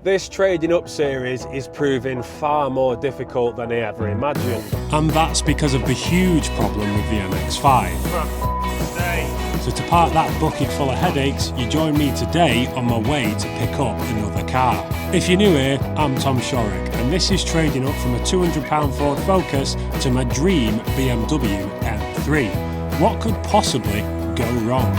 This trading up series is proving far more difficult than I ever imagined. And that's because of the huge problem with the MX-5. So to park that bucket full of headaches, you join me today on my way to pick up another car. If you're new here, I'm Tom Shorrock, and this is trading up from a £200 Ford Focus to my dream BMW M3. What could possibly go wrong?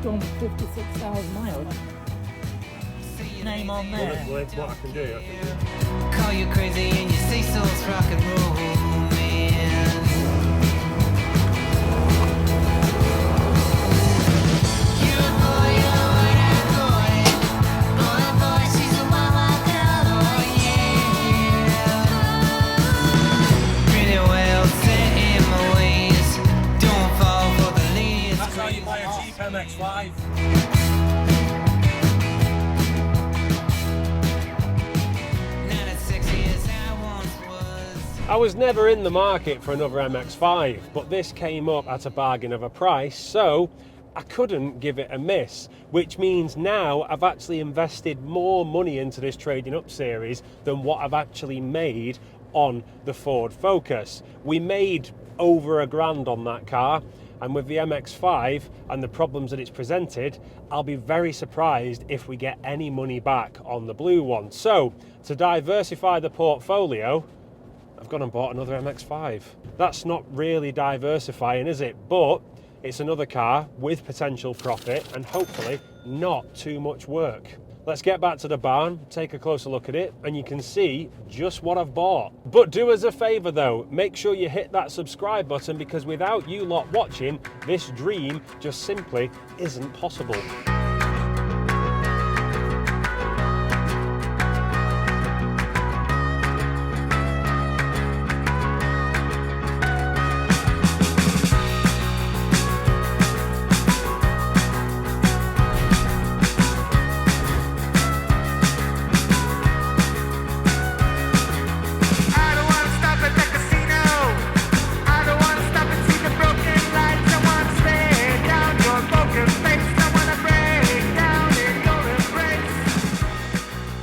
Done 56,000 miles. Name on there. What I can do. Call you crazy and you say so, it's rock and roll, man. You're a boy, you're a boy, she's a mama girl, oh yeah. Pretty well set in my ways, don't fall for the ladies. That's how you buy a cheap MX5. I was never in the market for another MX5, but this came up at a bargain of a price, so I couldn't give it a miss, which means now I've actually invested more money into this trading up series than what I've actually made on the Ford Focus. We made over £1,000 on that car, and with the MX5 and the problems that it's presented, I'll be very surprised if we get any money back on the blue one. So to diversify the portfolio, I've gone and bought another MX5. That's not really diversifying, is it? But it's another car with potential profit and hopefully not too much work. Let's get back to the barn, take a closer look at it, and you can see just what I've bought. But do us a favor though, make sure you hit that subscribe button, because without you lot watching, this dream just simply isn't possible.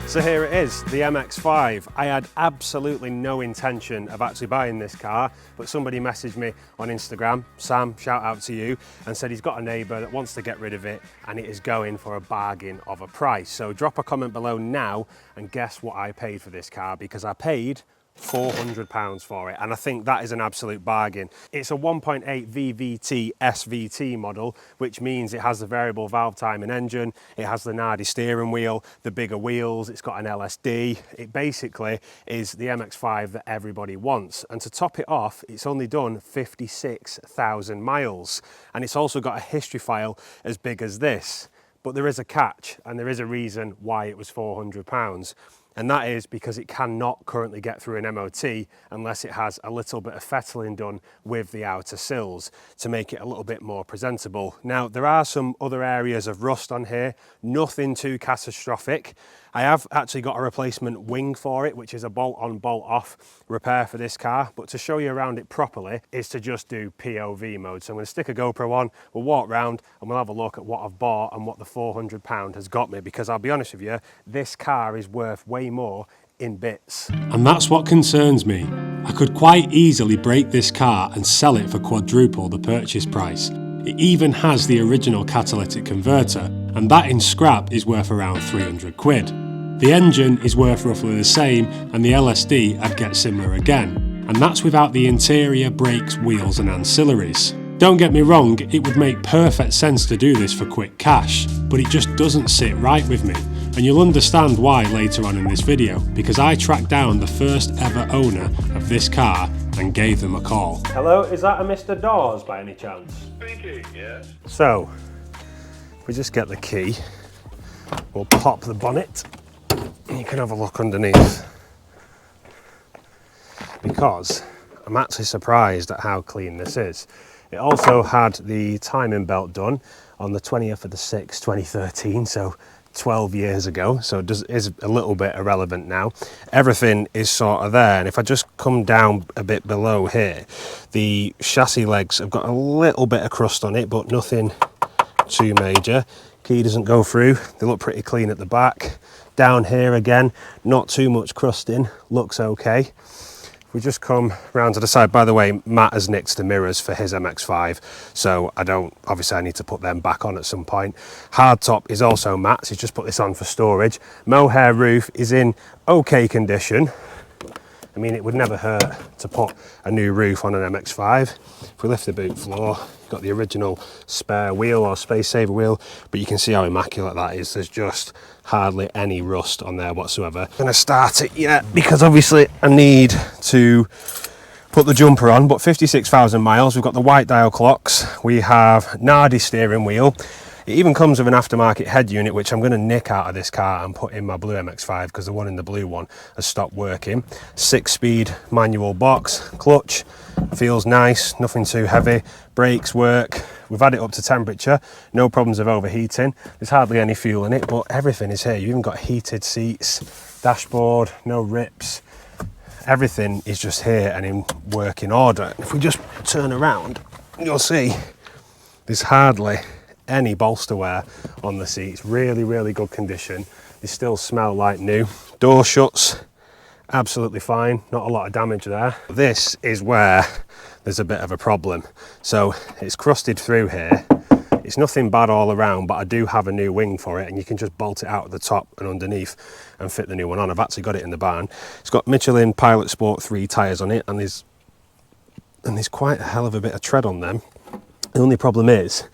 So here it is, the MX-5. I had absolutely no intention of actually buying this car, but somebody messaged me on Instagram, Sam, shout out to you, and said he's got a neighbour that wants to get rid of it and it is going for a bargain of a price. So drop a comment below now and guess what I paid for this car, because I paid £400 for it, and I think that is an absolute bargain. It's a 1.8 VVT SVT model, which means it has the variable valve timing engine, it has the Nardi steering wheel, the bigger wheels, it's got an LSD. It basically is the MX-5 that everybody wants, and to top it off, it's only done 56,000 miles, and it's also got a history file as big as this. But there is a catch, and there is a reason why it was £400. And that is because it cannot currently get through an MOT unless it has a little bit of fettling done with the outer sills to make it a little bit more presentable. Now, there are some other areas of rust on here, nothing too catastrophic. I have actually got a replacement wing for it, which is a bolt-on, bolt-off repair for this car, but to show you around it properly is to just do POV mode. So I'm going to stick a GoPro on, we'll walk around and we'll have a look at what I've bought and what the £400 has got me, because I'll be honest with you, this car is worth way more in bits. And that's what concerns me. I could quite easily break this car and sell it for quadruple the purchase price. It even has the original catalytic converter, and that in scrap is worth around 300 quid. The engine is worth roughly the same, and the LSD I'd get similar again, and that's without the interior, brakes, wheels and ancillaries. Don't get me wrong, it would make perfect sense to do this for quick cash, but it just doesn't sit right with me, and you'll understand why later on in this video, because I tracked down the first ever owner of this car and gave them a call. Hello, is that a Mr. Dawes by any chance? Speaking, yes. So, if we just get the key, we'll pop the bonnet, and you can have a look underneath. Because I'm actually surprised at how clean this is. It also had the timing belt done on the 20th of the 6th, 2013, so 12 years ago, so it is a little bit irrelevant now. Everything is sort of there, and if I just come down a bit below here, the chassis legs have got a little bit of crust on it, but nothing too major. Key doesn't go through, they look pretty clean at the back. Down here again, not too much crusting, looks okay. If we just come round to the side, by the way, Matt has nicked the mirrors for his MX-5, so obviously I need to put them back on at some point. Hardtop is also Matt's, he's just put this on for storage. Mohair roof is in okay condition. I mean, it would never hurt to put a new roof on an MX-5. If we lift the boot floor, you've got the original spare wheel or space saver wheel, but you can see how immaculate that is. There's just hardly any rust on there whatsoever. I'm gonna start it yet because obviously I need to put the jumper on, but 56,000 miles. We've got the white dial clocks. We have Nardi steering wheel. It even comes with an aftermarket head unit, which I'm going to nick out of this car and put in my blue MX-5 because the one in the blue one has stopped working. 6-speed manual box, clutch, feels nice, nothing too heavy. Brakes work. We've had it up to temperature, no problems of overheating. There's hardly any fuel in it, but everything is here. You've even got heated seats, dashboard, no rips. Everything is just here and in working order. If we just turn around, you'll see there's hardly any bolster wear on the seats. Really, really good condition. They still smell like new. Door shuts absolutely fine, not a lot of damage there. This is where there's a bit of a problem. So it's crusted through here. It's nothing bad all around, but I do have a new wing for it, and you can just bolt it out at the top and underneath and fit the new one on. I've actually got it in the barn. It's got Michelin Pilot Sport 3 tyres on it, and there's quite a hell of a bit of tread on them. The only problem is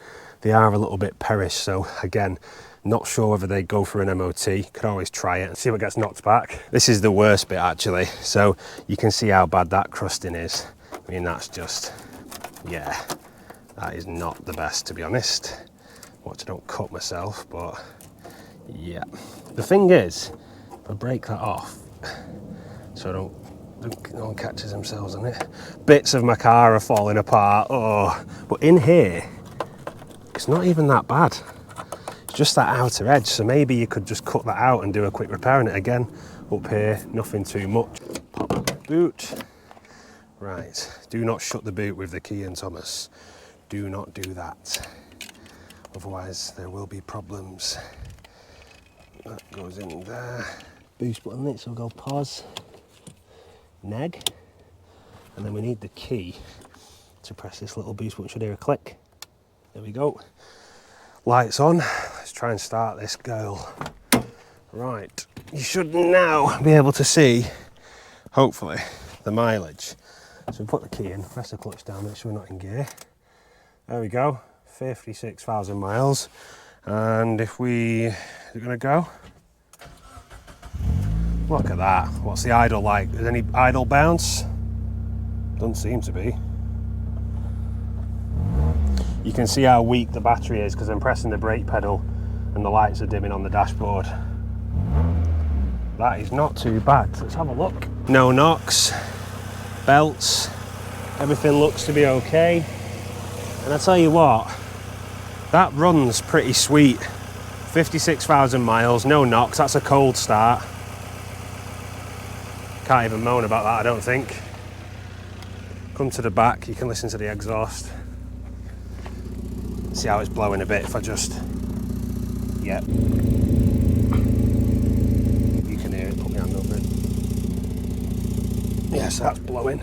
they are a little bit perished, so again, not sure whether they go for an MOT. Could always try it and see what gets knocked back. This is the worst bit actually, so you can see how bad that crusting is. I mean, that's just, yeah, that is not the best, to be honest. Watch I don't cut myself, but yeah. The thing is, if I break that off, so no one catches themselves on it. Bits of my car are falling apart, oh, but in here, it's not even that bad. It's just that outer edge, so maybe you could just cut that out and do a quick repair on it again. Up here, nothing too much. Pop the boot. Right, do not shut the boot with the key in, Thomas. Do not do that. Otherwise, there will be problems. That goes in there. Boost button, it, so we'll go pause, neg, and then we need the key to press this little boost button. Should hear a click. There we go. Lights on. Let's try and start this girl. Right, you should now be able to see, hopefully, the mileage. So we put the key in, press the clutch down, make sure we're not in gear. There we go, 56,000 miles. And if we're gonna go, look at that. What's the idle like? Is any idle bounce? Doesn't seem to be. You can see how weak the battery is because I'm pressing the brake pedal and the lights are dimming on the dashboard. That is not too bad. Let's have a look. No knocks, belts, everything looks to be okay. And I tell you what, that runs pretty sweet. 56,000 miles, no knocks, that's a cold start. Can't even moan about that, I don't think. Come to the back, you can listen to the exhaust. See how it's blowing a bit if I just, yeah. You can hear it, put my hand over it. Yes, that's blowing.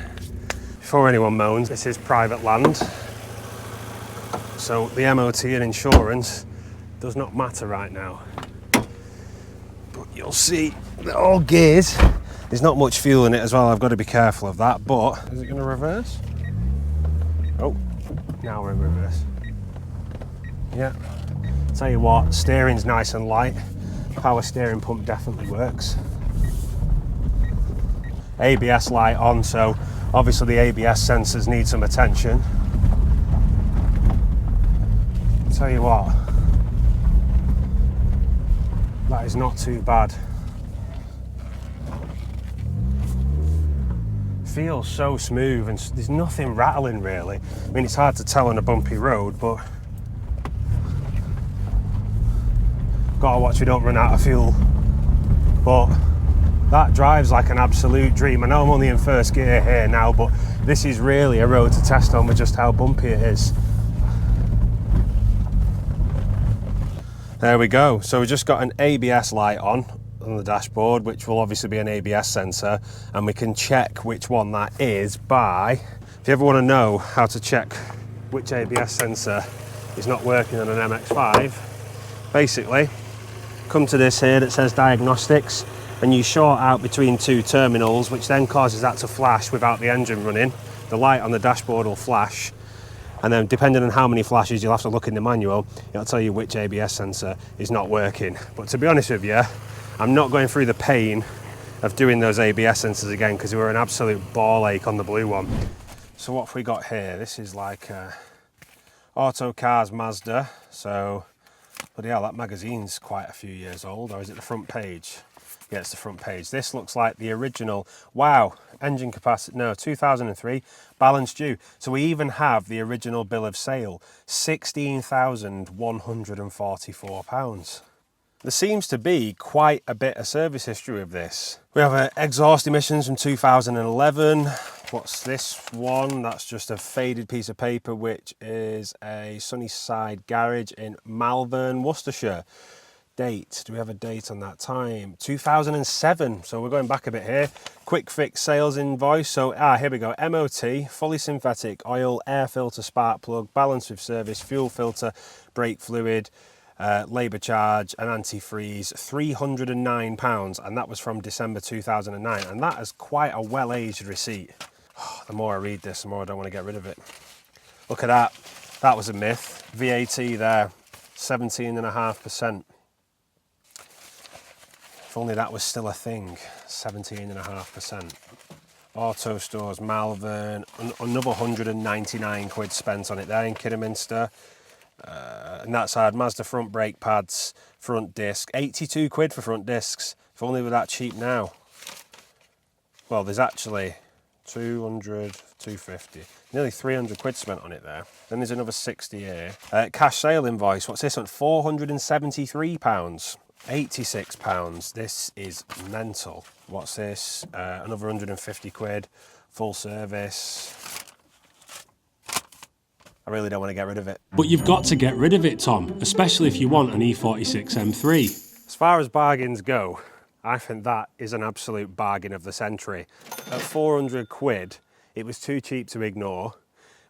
Before anyone moans, this is private land. So the MOT and insurance does not matter right now. But you'll see that all gears, there's not much fuel in it as well, I've got to be careful of that, but is it going to reverse? Oh, now we're in reverse. Yeah, tell you what, steering's nice and light. Power steering pump definitely works. ABS light on, so obviously the ABS sensors need some attention. Tell you what, that is not too bad. Feels so smooth and there's nothing rattling really. I mean, it's hard to tell on a bumpy road, but Gotta watch we don't run out of fuel. But that drives like an absolute dream. I know I'm only in first gear here now, but this is really a road to test on with just how bumpy it is. There we go. So we just got an ABS light on the dashboard, which will obviously be an ABS sensor, and we can check which one that is by, if you ever want to know how to check which ABS sensor is not working on an MX-5, basically come to this here that says diagnostics, and you short out between two terminals, which then causes that to flash without the engine running. The light on the dashboard will flash, and then depending on how many flashes, you'll have to look in the manual. It'll tell you which ABS sensor is not working. But to be honest with you, I'm not going through the pain of doing those ABS sensors again, because we were an absolute ball ache on the blue one. So what have we got here? This is like Auto Cars Mazda. So, bloody hell, that magazine's quite a few years old. Or is it the front page? Yeah, it's the front page. This looks like the original. Wow, engine capacity, no, 2003, balance due. So we even have the original bill of sale, £16,144. There seems to be quite a bit of service history with this. We have exhaust emissions from 2011. What's this one? That's just a faded piece of paper, which is a Sunnyside garage in Malvern, Worcestershire. Date, do we have a date on that time? 2007, so we're going back a bit here. Quick fix sales invoice, so here we go. MOT, fully synthetic oil, air filter, spark plug, balance with service, fuel filter, brake fluid, labour charge and antifreeze, £309, and that was from December 2009, and that is quite a well-aged receipt. Oh, the more I read this, the more I don't want to get rid of it. Look at that, that was a myth. VAT there, 17.5%. If only that was still a thing, 17.5%. Auto Stores, Malvern, another 199 quid spent on it there in Kidderminster. And that side, Mazda front brake pads, front disc, 82 quid for front discs. If only we're that cheap now. Well, there's actually 200, 250, nearly 300 quid spent on it there. Then there's another 60 here. Cash sale invoice, what's this one? £473, £86. This is mental. What's this? Another 150 quid, full service. I really don't want to get rid of it. But you've got to get rid of it, Tom, especially if you want an E46 M3. As far as bargains go, I think that is an absolute bargain of the century. At 400 quid, it was too cheap to ignore,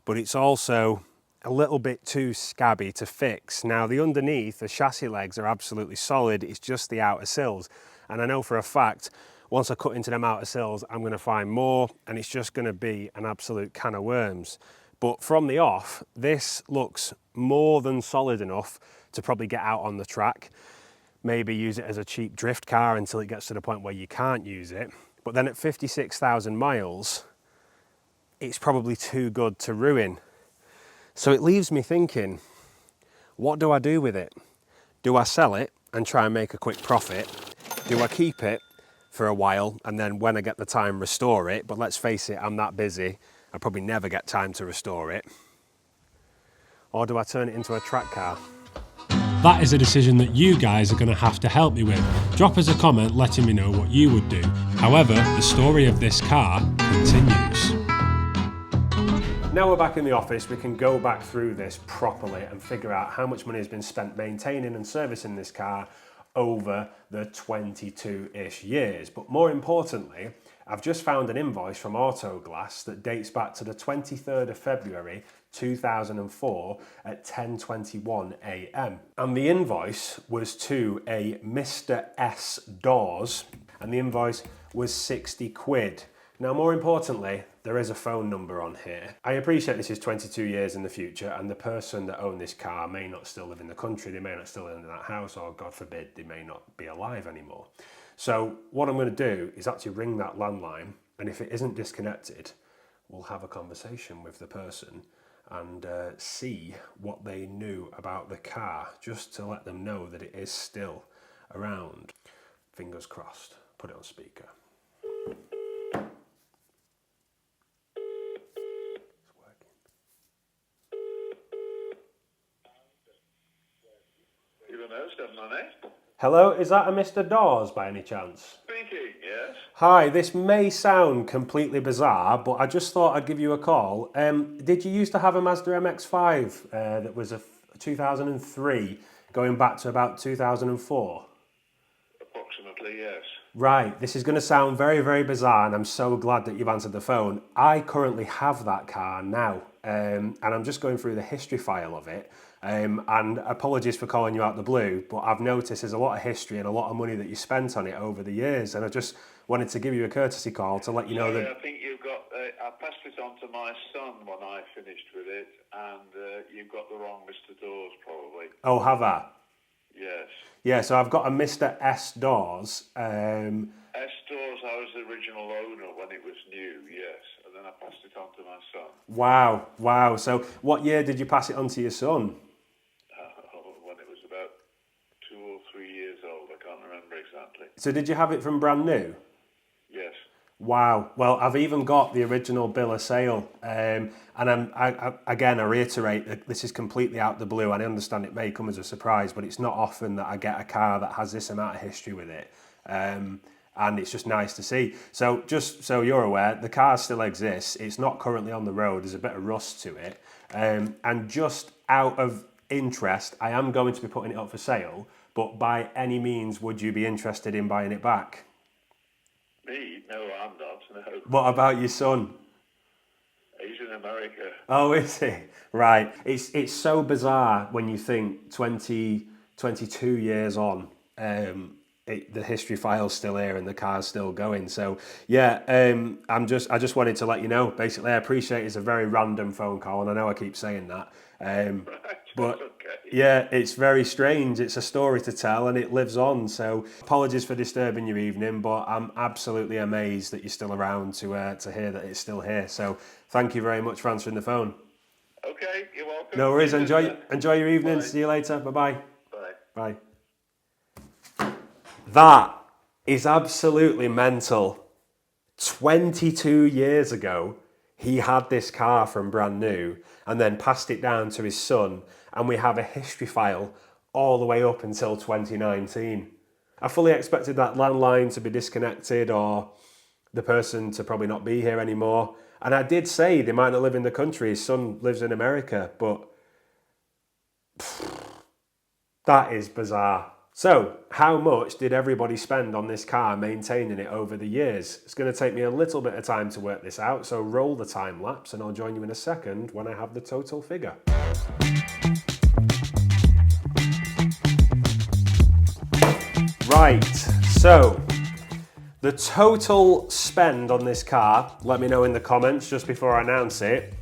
but it's also a little bit too scabby to fix. Now, the underneath, the chassis legs are absolutely solid, it's just the outer sills. And I know for a fact, once I cut into them outer sills, I'm going to find more, and it's just going to be an absolute can of worms. But from the off, this looks more than solid enough to probably get out on the track. Maybe use it as a cheap drift car until it gets to the point where you can't use it. But then at 56,000 miles, it's probably too good to ruin. So it leaves me thinking, what do I do with it? Do I sell it and try and make a quick profit? Do I keep it for a while and then when I get the time restore it? But let's face it, I'm that busy, I probably never get time to restore it. Or do I turn it into a track car? That is a decision that you guys are going to have to help me with. Drop us a comment letting me know what you would do. However, the story of this car continues. Now we're back in the office, we can go back through this properly and figure out how much money has been spent maintaining and servicing this car over the 22-ish years. But more importantly, I've just found an invoice from Autoglass that dates back to the 23rd of February 2004 at 10:21 AM. And the invoice was to a Mr. S Doors, and the invoice was 60 quid. Now, more importantly, there is a phone number on here. I appreciate this is 22 years in the future, and the person that owned this car may not still live in the country, they may not still live in that house, or God forbid, they may not be alive anymore. So what I'm going to do is actually ring that landline, and if it isn't disconnected, we'll have a conversation with the person and see what they knew about the car, just to let them know that it is still around. Fingers crossed. Put it on speaker. It's working. Even though it's done money. Hello, is that a Mr. Dawes by any chance? Speaking, yes. Hi, this may sound completely bizarre, but I just thought I'd give you a call. Did you used to have a Mazda MX-5 that was a 2003, going back to about 2004? Approximately, yes. Right, this is going to sound very, very bizarre, and I'm so glad that you've answered the phone. I currently have that car now, and I'm just going through the history file of it. And apologies for calling you out the blue, but I've noticed there's a lot of history and a lot of money that you spent on it over the years, and I just wanted to give you a courtesy call to let you know that... I think you've got... I passed it on to my son when I finished with it, and you've got the wrong Mr. Dawes, probably. Oh, have I? Yes. Yeah, so I've got a Mr. S. Dawes. S. Dawes, I was the original owner when it was new, yes. And then I passed it on to my son. Wow, wow. So what year did you pass it on to your son? When it was about 2 or 3 years old, I can't remember exactly. So did you have it from brand new? Yes. Wow. Well, I've even got the original bill of sale. And again, I reiterate that this is completely out the blue. And I understand it may come as a surprise, but it's not often that I get a car that has this amount of history with it. And it's just nice to see. So just so you're aware, the car still exists. It's not currently on the road. There's a bit of rust to it. And just out of interest, I am going to be putting it up for sale, but by any means, would you be interested in buying it back? Me? No, I'm not, no. What about your son? He's in America. Oh, is he? Right. It's so bizarre when you think 22 years on, the history file's still here and the car's still going. So yeah, I just wanted to let you know. Basically, I appreciate it's a very random phone call, and I know I keep saying that. But okay. yeah, it's very strange. It's a story to tell, and it lives on. So apologies for disturbing your evening, but I'm absolutely amazed that you're still around to hear that it's still here. So thank you very much for answering the phone. Okay, you're welcome. No worries. Enjoy your evening. Bye. See you later. Bye-bye. Bye. Bye. That is absolutely mental. 22 years ago, he had this car from brand new and then passed it down to his son, and we have a history file all the way up until 2019. I fully expected that landline to be disconnected or the person to probably not be here anymore. And I did say they might not live in the country, his son lives in America, but that is bizarre. So, how much did everybody spend on this car maintaining it over the years? It's going to take me a little bit of time to work this out, so roll the time lapse and I'll join you in a second when I have the total figure. Right, so the total spend on this car, let me know in the comments just before I announce it,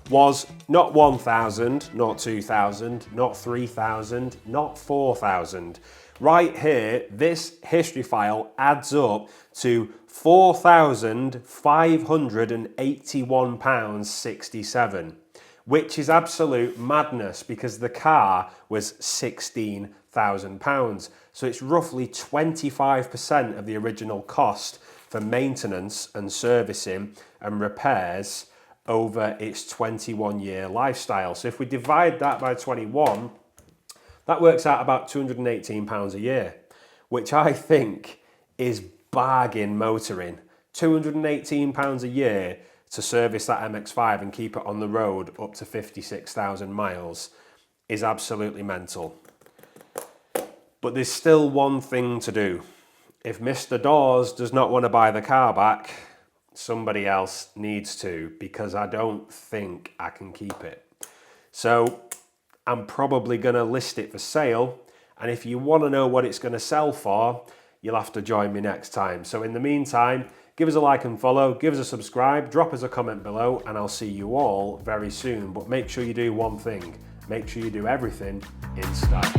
was not 1,000, not 2,000, not 3,000, not 4,000. Right here, this history file adds up to £4,581.67, which is absolute madness because the car was £16,000. So it's roughly 25% of the original cost for maintenance and servicing and repairs over its 21-year lifestyle. So if we divide that by 21, that works out about £218 a year, which I think is bargain motoring. £218 a year to service that MX-5 and keep it on the road up to 56,000 miles is absolutely mental. But there's still one thing to do. If Mr. Dawes does not want to buy the car back, somebody else needs to, because I don't think I can keep it. So I'm probably going to list it for sale, and if you want to know what it's going to sell for, you'll have to join me next time. So in the meantime, give us a like and follow, give us a subscribe, drop us a comment below, and I'll see you all very soon. But make sure you do one thing. Make sure you do everything in style.